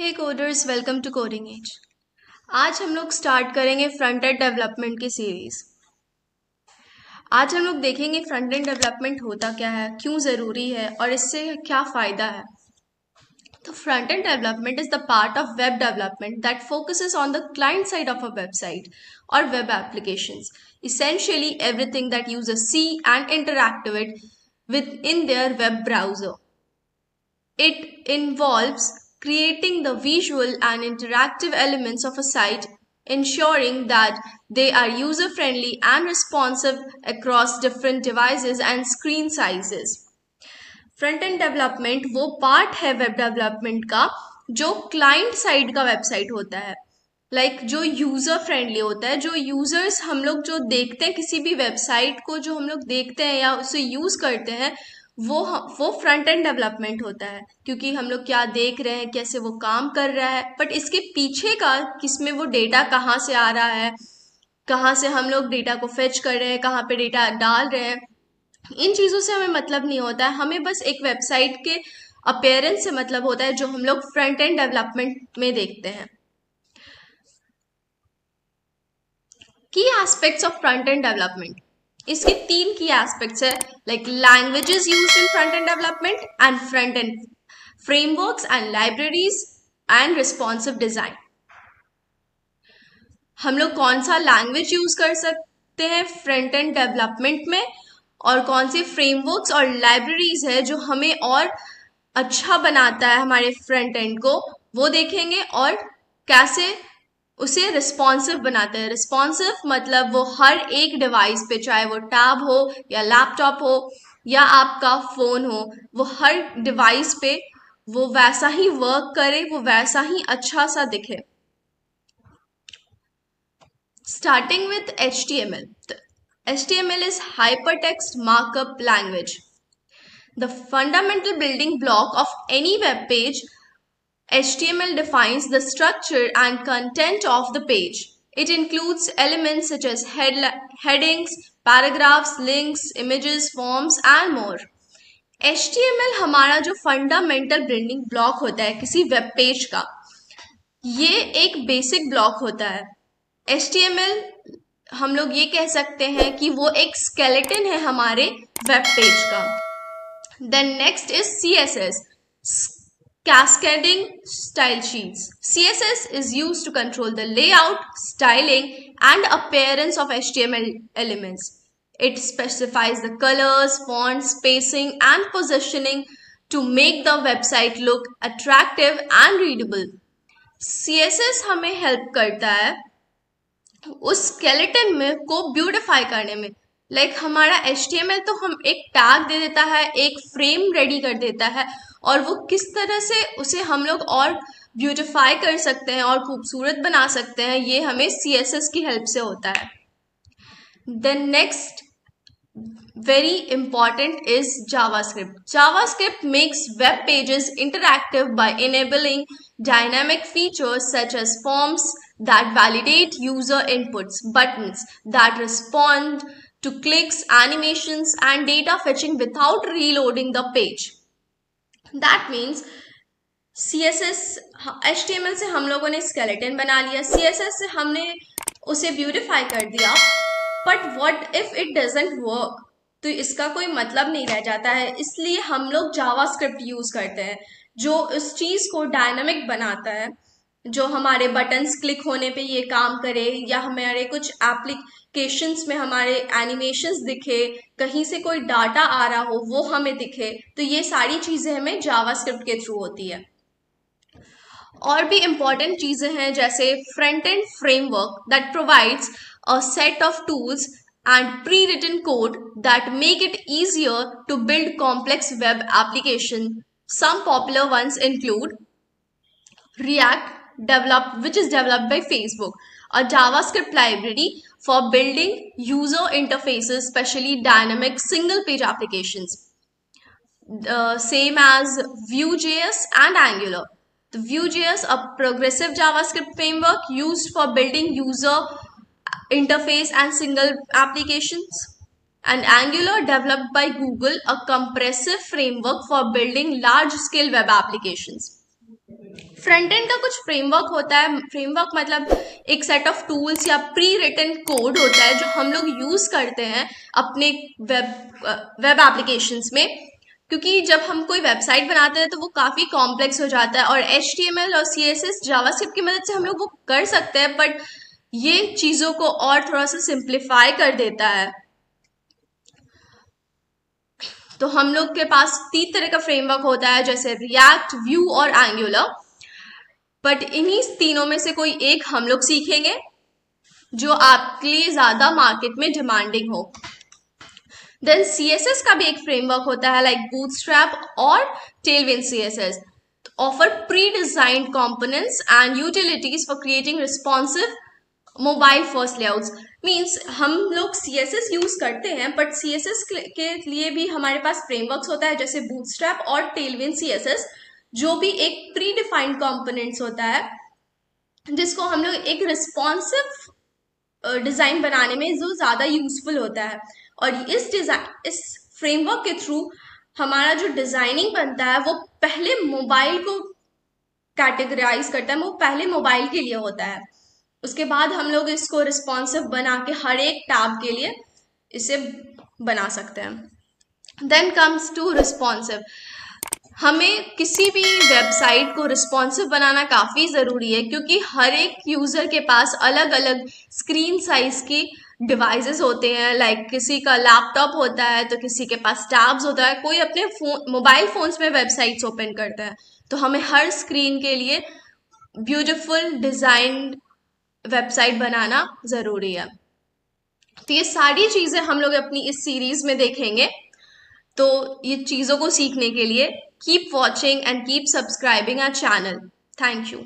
Hey coders, welcome to coding age. आज हम लोग स्टार्ट करेंगे फ्रंट एंड डेवलपमेंट की सीरीज। आज हम लोग देखेंगे फ्रंट एंड डेवलपमेंट होता क्या है, क्यों ज़रूरी है और इससे क्या फ़ायदा है। तो front end development is the part of web development that focuses on the client side of a website और web applications, essentially everything that users see and interact with in their web browser. It involves creating the visual and interactive elements of a site, ensuring that they are user friendly and responsive across different devices and screen sizes. Front end development वो part है web development का जो client side का website होता है, जो user friendly होता है। जो यूज़र्स हम लोग जो देखते हैं किसी भी वेबसाइट को, जो हम लोग देखते हैं या उसे यूज़ करते हैं, वो फ्रंट एंड डेवलपमेंट होता है, क्योंकि हम लोग क्या देख रहे हैं, कैसे वो काम कर रहा है, बट इसके पीछे का किसमें वो डेटा कहाँ से आ रहा है, कहाँ से हम लोग डेटा को फेच कर रहे हैं, कहाँ पे डेटा डाल रहे हैं, इन चीज़ों से हमें मतलब नहीं होता है। हमें बस एक वेबसाइट के अपीयरेंस से मतलब होता है, जो हम लोग फ्रंट एंड डेवलपमेंट में देखते हैं। की aspects of front end development, इसके तीन की एस्पेक्ट्स है, languages used in front end development and front end frameworks and libraries and responsive design. हम लोग कौन सा लैंग्वेज यूज कर सकते हैं फ्रंट एंड डेवलपमेंट में, और कौन से फ्रेमवर्क्स और लाइब्रेरीज है जो हमें और अच्छा बनाता है हमारे फ्रंट एंड को, वो देखेंगे। और कैसे उसे रिस्पॉन्सिव बनाते हैं। रिस्पॉन्सिव मतलब वो हर एक डिवाइस पे, चाहे वो टैब हो या लैपटॉप हो या आपका फ़ोन हो, वो हर डिवाइस पे वो वैसा ही वर्क करे, वो वैसा ही अच्छा सा दिखे। Starting with HTML. HTML is Hypertext Markup Language. The fundamental building block of any web page, HTML defines the structure and content of the page. It includes elements such as headings, paragraphs, links, images, forms and more. HTML हमारा जो fundamental building block होता है किसी web page का, ये एक basic block होता है। HTML हम लोग ये कह सकते हैं कि वो एक स्केलेटन है हमारे वेब पेज का। Then next is CSS, Cascading Style Sheets. CSS is used to control the layout, styling and appearance of HTML elements. It specifies the colors, fonts, spacing and positioning to make the website look attractive and readable. CSS हमें help करता है उस skeleton में को beautify करने में। हमारा HTML तो हम एक टैग दे देता है, एक फ्रेम रेडी कर देता है, और वो किस तरह से उसे हम लोग और ब्यूटिफाई कर सकते हैं और खूबसूरत बना सकते हैं, ये हमें CSS की हेल्प से होता है। Then next very important is JavaScript. JavaScript makes web pages interactive by enabling dynamic features such as forms that validate user inputs, buttons that respond to clicks, animations, and data fetching without reloading the page. That means CSS, HTML से हम लोगों ने skeleton बना लिया, CSS से हमने उसे beautify कर दिया, but what if it doesn't work? तो इसका कोई मतलब नहीं रह जाता है। इसलिए हम लोग जावास्क्रिप्ट यूज करते हैं, जो उस चीज को डायनामिक बनाता है, जो हमारे बटन्स क्लिक होने पे ये काम करे, या हमारे कुछ एप्लीकेशंस में हमारे एनिमेशंस दिखे, कहीं से कोई डाटा आ रहा हो वो हमें दिखे। तो ये सारी चीजें हमें जावास्क्रिप्ट के थ्रू होती है। और भी इम्पॉर्टेंट चीजें हैं, जैसे front end framework that provides a set of tools and pre-written code that make it easier to build complex web applications. Some popular ones include React, which is developed by Facebook, a JavaScript library for building user interfaces, especially dynamic single-page applications. Same as Vue.js and Angular. The Vue.js, a progressive JavaScript framework used for building user interface and single applications. And Angular, developed by Google, a compressive framework for building large scale web applications. Front end का कुछ framework होता है। Framework मतलब एक set of tools या pre written code होता है जो हम लोग यूज करते हैं अपने वेब एप्लीकेशंस में, क्योंकि जब हम कोई वेबसाइट बनाते हैं तो वो काफ़ी कॉम्प्लेक्स हो जाता है, और HTML और CSS जावास्क्रिप्ट की मदद से हम लोग वो कर सकते हैं, बट ये चीज़ों को और थोड़ा सा सिंप्लीफाई कर देता है। तो हम लोग के पास 3 तरह का फ्रेमवर्क होता है, जैसे रिएक्ट, व्यू और एंगुलर, बट इन्हीं तीनों में से कोई एक हम लोग सीखेंगे जो आपके लिए ज़्यादा मार्केट में डिमांडिंग हो। देन CSS का भी एक फ्रेमवर्क होता है लाइक बूटस्ट्रैप और Tailwind CSS, offer pre designed components and utilities for creating responsive mobile first layouts. Means हम लोग CSS यूज करते हैं, बट CSS के लिए भी हमारे पास फ्रेमवर्क्स होता है जैसे बूटस्ट्रैप और टेलविंड CSS, जो भी एक प्री डिफाइंड कंपोनेंट्स होता है जिसको हम लोग एक रिस्पॉन्सिव डिजाइन बनाने में जो ज्यादा यूजफुल होता है। और इस फ्रेमवर्क के थ्रू हमारा जो डिजाइनिंग बनता है वो पहले मोबाइल को कैटेगराइज करता है, वो पहले मोबाइल के लिए होता है, उसके बाद हम लोग इसको रिस्पॉन्सिव बना के हर एक टैब के लिए इसे बना सकते हैं। Then comes to responsive. हमें किसी भी वेबसाइट को रिस्पॉन्सिव बनाना काफ़ी ज़रूरी है, क्योंकि हर एक यूज़र के पास अलग अलग स्क्रीन साइज की डिवाइसेस होते हैं। लाइक किसी का लैपटॉप होता है तो किसी के पास टैब्स होता है, कोई अपने मोबाइल फोन्स में वेबसाइट्स ओपन करता है। तो हमें हर स्क्रीन के लिए ब्यूटीफुल डिज़ाइंड वेबसाइट बनाना ज़रूरी है। तो ये सारी चीज़ें हम लोग अपनी इस सीरीज़ में देखेंगे। तो ये चीज़ों को सीखने के लिए keep watching and keep subscribing our channel. Thank you.